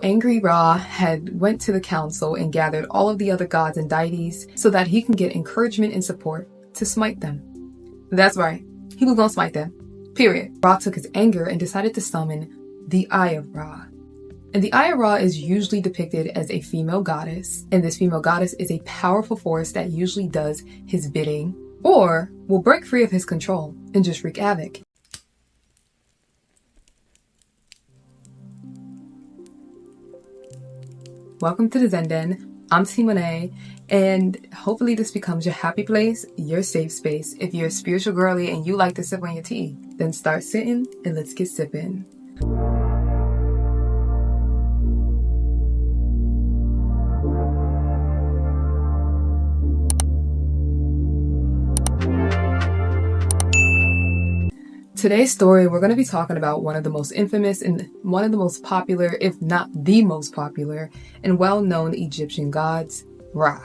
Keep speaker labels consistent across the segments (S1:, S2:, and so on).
S1: Angry Ra had went to the council and gathered all of the other gods and deities so that he can get encouragement and support to smite them. That's right, he was gonna smite them. Period. Ra took his anger and decided to summon the Eye of Ra. And the Eye of Ra is usually depicted as a female goddess, and this female goddess is a powerful force that usually does his bidding or will break free of his control and just wreak havoc. Welcome to the Zen Den. I'm Monet, and hopefully this becomes your happy place, your safe space. If you're a spiritual girly and you like to sip on your tea, then start sitting and let's get sipping. Today's story, we're going to be talking about one of the most infamous and one of the most popular, if not the most popular and well-known Egyptian gods, Ra.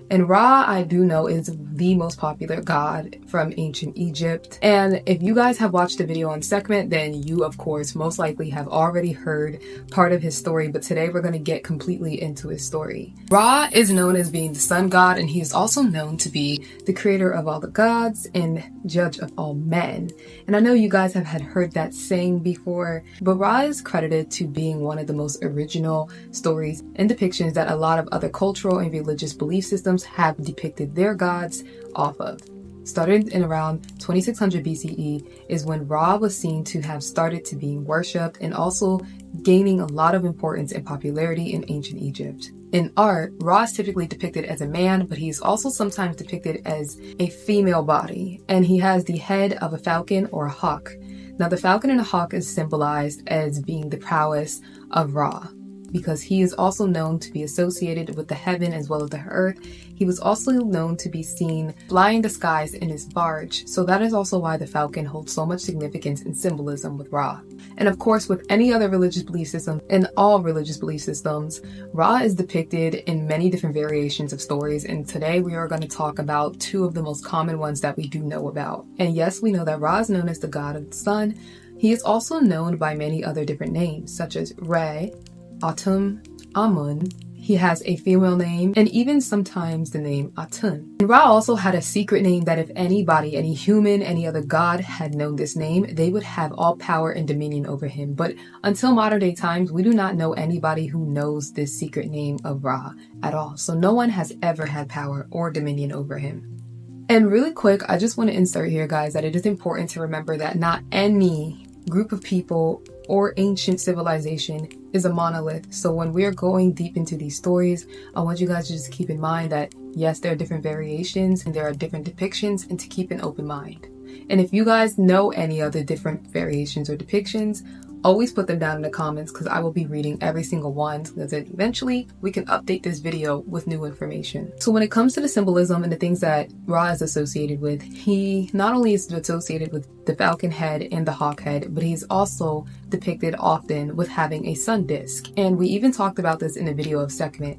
S1: And Ra, I do know, is the most popular god from ancient Egypt. And if you guys have watched the video on Sekhmet, then you, of course, most likely have already heard part of his story. But today we're going to get completely into his story. Ra is known as being the sun god, and he is also known to be the creator of all the gods and judge of all men. And I know you guys have had heard that saying before, but Ra is credited to being one of the most original stories and depictions that a lot of other cultural and religious belief systems have depicted their gods off of. Started in around 2600 BCE is when Ra was seen to have started to being worshipped and also gaining a lot of importance and popularity in ancient Egypt. In art, Ra is typically depicted as a man, but he's also sometimes depicted as a female body, and he has the head of a falcon or a hawk. Now, the falcon and a hawk is symbolized as being the prowess of Ra, because he is also known to be associated with the heaven as well as the earth. He was also known to be seen flying the skies in his barge, so that is also why the falcon holds so much significance and symbolism with Ra. And of course, with any other religious belief system, in all religious belief systems, Ra is depicted in many different variations of stories, and today we are going to talk about two of the most common ones that we do know about. And yes, we know that Ra is known as the god of the sun. He is also known by many other different names, such as Re, Atum, Amun. He has a female name, and even sometimes the name Atun. And Ra also had a secret name that if anybody, any human, any other god had known this name, they would have all power and dominion over him. But until modern day times, we do not know anybody who knows this secret name of Ra at all. So no one has ever had power or dominion over him. And really quick, I just want to insert here, guys, that it is important to remember that not any group of people or ancient civilization is a monolith. So when we're going deep into these stories, I want you guys to just keep in mind that yes, there are different variations and there are different depictions, and to keep an open mind. And if you guys know any other different variations or depictions, always put them down in the comments, because I will be reading every single one, so that eventually we can update this video with new information. So when it comes to the symbolism and the things that Ra is associated with, he not only is associated with the falcon head and the hawk head, but he's also depicted often with having a sun disk. And we even talked about this in a video of Sekhmet.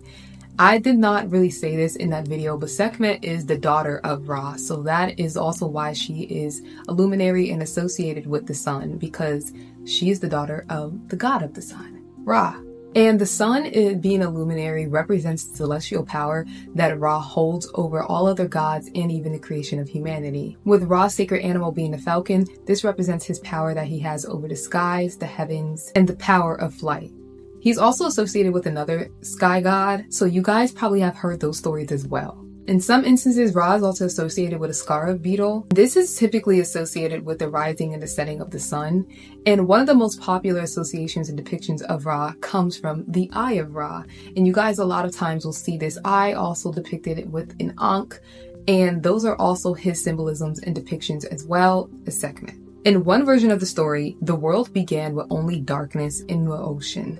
S1: I did not really say this in that video, but Sekhmet is the daughter of Ra, so that is also why she is a luminary and associated with the sun, because she is the daughter of the god of the sun, Ra. And the sun, being a luminary, represents celestial power that Ra holds over all other gods and even the creation of humanity. With Ra's sacred animal being the falcon, this represents his power that he has over the skies, the heavens, and the power of flight. He's also associated with another sky god, so you guys probably have heard those stories as well. In some instances, Ra is also associated with a scarab beetle. This is typically associated with the rising and the setting of the sun. And one of the most popular associations and depictions of Ra comes from the Eye of Ra. And you guys a lot of times will see this eye also depicted with an ankh. And those are also his symbolisms and depictions as well as Sekhmet. In one version of the story, the world began with only darkness in the ocean.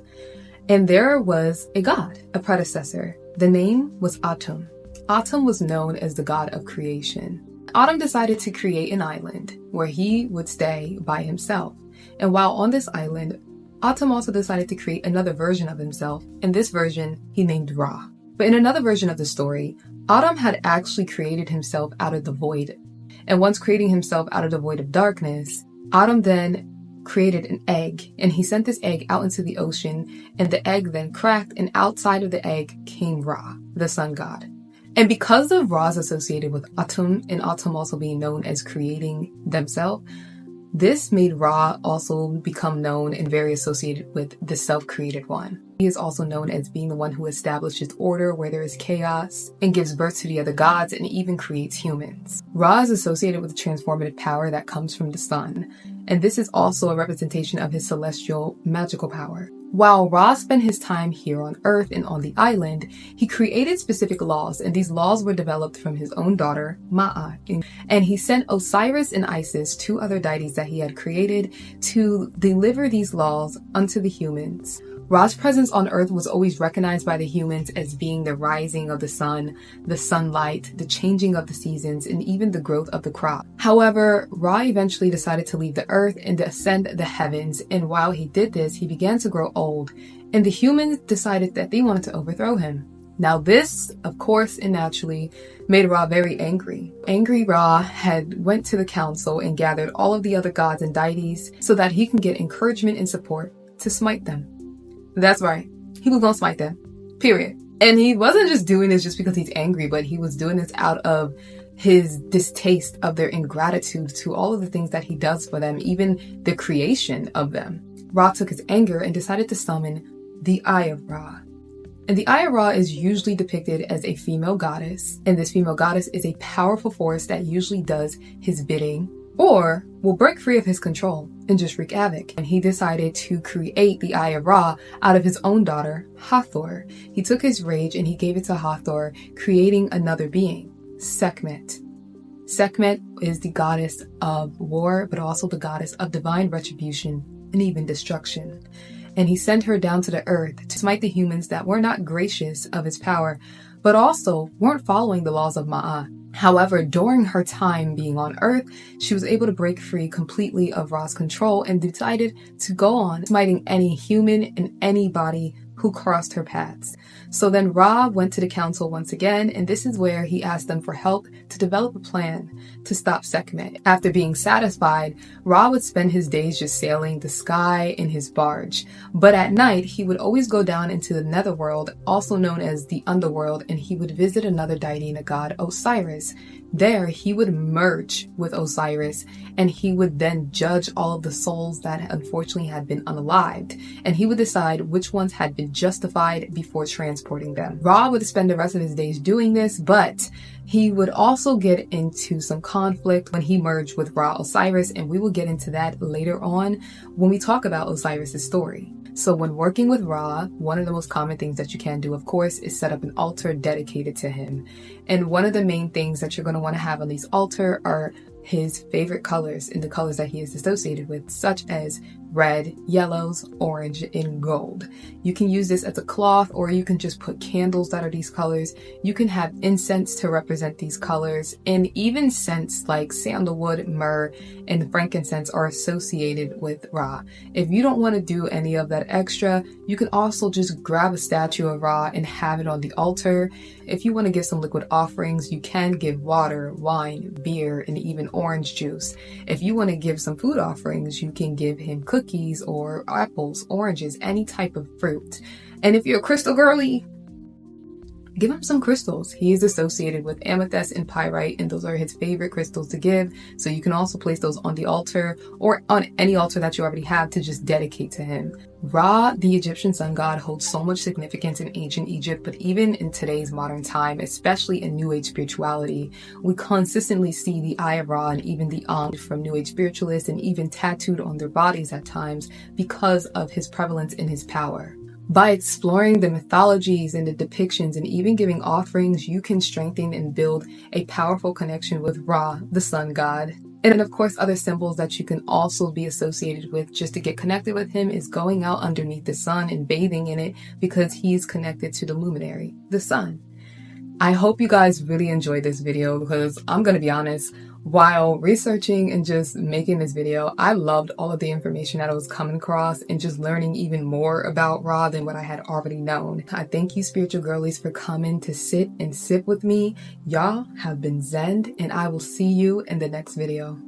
S1: And there was a god, a predecessor. The name was Atum. Atum was known as the god of creation. Atum decided to create an island where he would stay by himself. And while on this island, Atum also decided to create another version of himself. In this version, he named Ra. But in another version of the story, Atum had actually created himself out of the void. And once creating himself out of the void of darkness, Atum then created an egg, and he sent this egg out into the ocean, and the egg then cracked, and outside of the egg came Ra, the sun god. And because of Ra's associated with Atum, and Atum also being known as creating themselves, this made Ra also become known and very associated with the self-created one. He is also known as being the one who establishes order where there is chaos and gives birth to the other gods and even creates humans. Ra is associated with the transformative power that comes from the sun, and this is also a representation of his celestial magical power. While Ra spent his time here on Earth and on the island, he created specific laws, and these laws were developed from his own daughter, Ma'a. And he sent Osiris and Isis, two other deities that he had created, to deliver these laws unto the humans. Ra's presence on Earth was always recognized by the humans as being the rising of the sun, the sunlight, the changing of the seasons, and even the growth of the crop. However, Ra eventually decided to leave the Earth and ascend the heavens, and while he did this, he began to grow old, and the humans decided that they wanted to overthrow him. Now this, of course and naturally, made Ra very angry. Angry Ra had went to the council and gathered all of the other gods and deities so that he can get encouragement and support to smite them. That's right. He was gonna smite them. Period. And he wasn't just doing this just because he's angry, but he was doing this out of his distaste of their ingratitude to all of the things that he does for them, even the creation of them. Ra took his anger and decided to summon the Eye of Ra. And the Eye of Ra is usually depicted as a female goddess, and this female goddess is a powerful force that usually does his bidding or will break free of his control and just wreak havoc. And he decided to create the Eye of Ra out of his own daughter, Hathor. He took his rage and he gave it to Hathor, creating another being, Sekhmet. Sekhmet is the goddess of war, but also the goddess of divine retribution and even destruction. And he sent her down to the earth to smite the humans that were not gracious of his power, but also weren't following the laws of Ma'a. However, during her time being on Earth, she was able to break free completely of Ra's control and decided to go on smiting any human and anybody who crossed her paths. So then Ra went to the council once again, and this is where he asked them for help to develop a plan to stop Sekhmet. After being satisfied, Ra would spend his days just sailing the sky in his barge. But at night, he would always go down into the netherworld, also known as the underworld, and he would visit another deity and a god, Osiris. There, he would merge with Osiris, and he would then judge all of the souls that unfortunately had been unalived, and he would decide which ones had been justified before transporting them. Ra would spend the rest of his days doing this, but he would also get into some conflict when he merged with Ra Osiris, and we will get into that later on when we talk about Osiris's story. So when working with Ra, one of the most common things that you can do, of course, is set up an altar dedicated to him. And one of the main things that you're going to want to have on these altar are his favorite colors and the colors that he is associated with, such as red, yellows, orange, and gold. You can use this as a cloth, or you can just put candles that are these colors. You can have incense to represent these colors, and even scents like sandalwood, myrrh, and frankincense are associated with Ra. If you don't want to do any of that extra, you can also just grab a statue of Ra and have it on the altar. If you want to give some liquid offerings, you can give water, wine, beer, and even orange juice. If you want to give some food offerings, you can give him cookies or apples, oranges, any type of fruit. And if you're a crystal girly, give him some crystals. He is associated with amethyst and pyrite, and those are his favorite crystals to give. So you can also place those on the altar or on any altar that you already have to just dedicate to him. Ra, the Egyptian sun god, holds so much significance in ancient Egypt, but even in today's modern time, especially in New Age spirituality, we consistently see the Eye of Ra and even the Ankh from New Age spiritualists, and even tattooed on their bodies at times because of his prevalence and his power. By exploring the mythologies and the depictions and even giving offerings, you can strengthen and build a powerful connection with Ra, the sun god. And of course, other symbols that you can also be associated with just to get connected with him is going out underneath the sun and bathing in it, because he's connected to the luminary, the sun. I hope you guys really enjoyed this video, because I'm going to be honest, while researching and just making this video, I loved all of the information that I was coming across and just learning even more about Ra than what I had already known. I thank you, spiritual girlies, for coming to sit and sip with me. Y'all have been Zen, and I will see you in the next video.